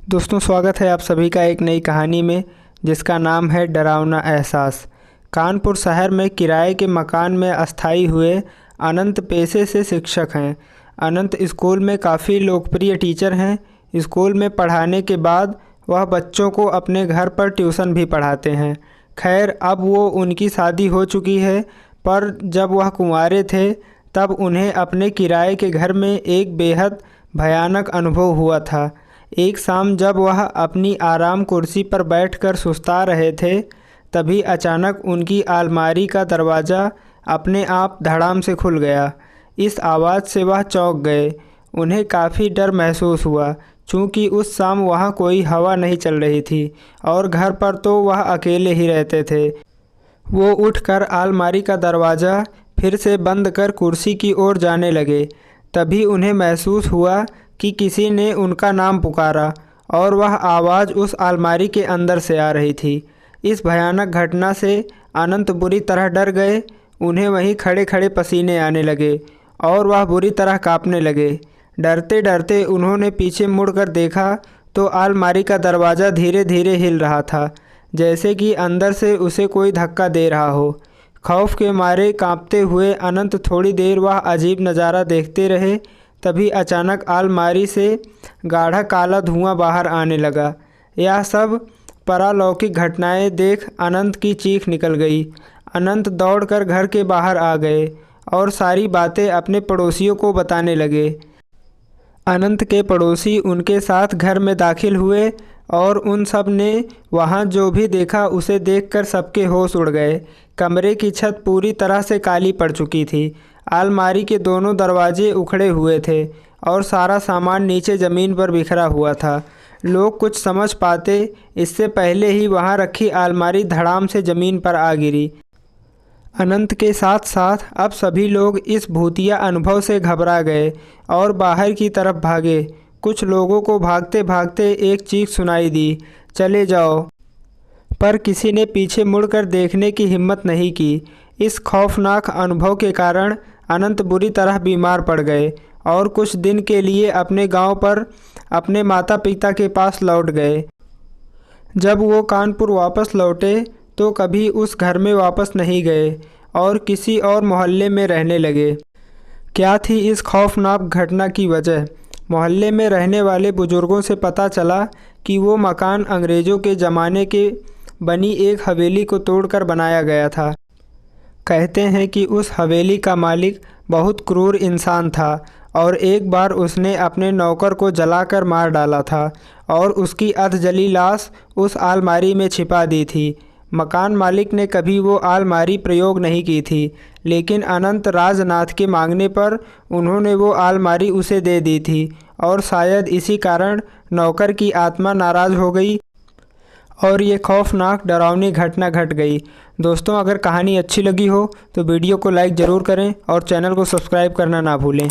दोस्तों, स्वागत है आप सभी का एक नई कहानी में जिसका नाम है डरावना एहसास। कानपुर शहर में किराए के मकान में अस्थायी हुए अनंत पेशे से शिक्षक हैं। अनंत स्कूल में काफ़ी लोकप्रिय टीचर हैं। स्कूल में पढ़ाने के बाद वह बच्चों को अपने घर पर ट्यूशन भी पढ़ाते हैं। खैर, अब वो उनकी शादी हो चुकी है, पर जब वह कुंवारे थे तब उन्हें अपने किराए के घर में एक बेहद भयानक अनुभव हुआ था। एक शाम जब वह अपनी आराम कुर्सी पर बैठकर सुस्ता रहे थे, तभी अचानक उनकी अलमारी का दरवाज़ा अपने आप धड़ाम से खुल गया। इस आवाज़ से वह चौंक गए। उन्हें काफ़ी डर महसूस हुआ, चूँकि उस शाम वहाँ कोई हवा नहीं चल रही थी और घर पर तो वह अकेले ही रहते थे। वो उठकर अलमारी का दरवाज़ा फिर से बंद कर कुर्सी की ओर जाने लगे। तभी उन्हें महसूस हुआ कि किसी ने उनका नाम पुकारा और वह आवाज़ उस अलमारी के अंदर से आ रही थी। इस भयानक घटना से अनंत बुरी तरह डर गए। उन्हें वहीं खड़े खड़े पसीने आने लगे और वह बुरी तरह कांपने लगे। डरते डरते उन्होंने पीछे मुड़कर देखा तो अलमारी का दरवाज़ा धीरे धीरे हिल रहा था, जैसे कि अंदर से उसे कोई धक्का दे रहा हो। खौफ के मारे कांपते हुए अनंत थोड़ी देर वह अजीब नज़ारा देखते रहे। तभी अचानक अलमारी से गाढ़ा काला धुआं बाहर आने लगा। यह सब पारलौकिक घटनाएं देख अनंत की चीख निकल गई। अनंत दौड़कर घर के बाहर आ गए और सारी बातें अपने पड़ोसियों को बताने लगे। अनंत के पड़ोसी उनके साथ घर में दाखिल हुए और उन सब ने वहाँ जो भी देखा उसे देखकर सबके होश उड़ गए। कमरे की छत पूरी तरह से काली पड़ चुकी थी। अलमारी के दोनों दरवाजे उखड़े हुए थे और सारा सामान नीचे ज़मीन पर बिखरा हुआ था। लोग कुछ समझ पाते इससे पहले ही वहाँ रखी अलमारी धड़ाम से ज़मीन पर आ गिरी। अनंत के साथ साथ अब सभी लोग इस भूतिया अनुभव से घबरा गए और बाहर की तरफ भागे। कुछ लोगों को भागते भागते एक चीख सुनाई दी, चले जाओ, पर किसी ने पीछे मुड़कर देखने की हिम्मत नहीं की। इस खौफनाक अनुभव के कारण अनंत बुरी तरह बीमार पड़ गए और कुछ दिन के लिए अपने गांव पर अपने माता पिता के पास लौट गए। जब वो कानपुर वापस लौटे तो कभी उस घर में वापस नहीं गए और किसी और मोहल्ले में रहने लगे। क्या थी इस खौफनाक घटना की वजह? मोहल्ले में रहने वाले बुजुर्गों से पता चला कि वो मकान अंग्रेज़ों के ज़माने के बनी एक हवेली को तोड़कर बनाया गया था। कहते हैं कि उस हवेली का मालिक बहुत क्रूर इंसान था और एक बार उसने अपने नौकर को जलाकर मार डाला था और उसकी अधजली लाश उस अलमारी में छिपा दी थी। मकान मालिक ने कभी वो अलमारी प्रयोग नहीं की थी, लेकिन अनंत राजनाथ के मांगने पर उन्होंने वो अलमारी उसे दे दी थी और शायद इसी कारण नौकर की आत्मा नाराज़ हो गई और ये खौफनाक डरावनी घटना घट गई। दोस्तों, अगर कहानी अच्छी लगी हो तो वीडियो को लाइक ज़रूर करें और चैनल को सब्सक्राइब करना ना भूलें।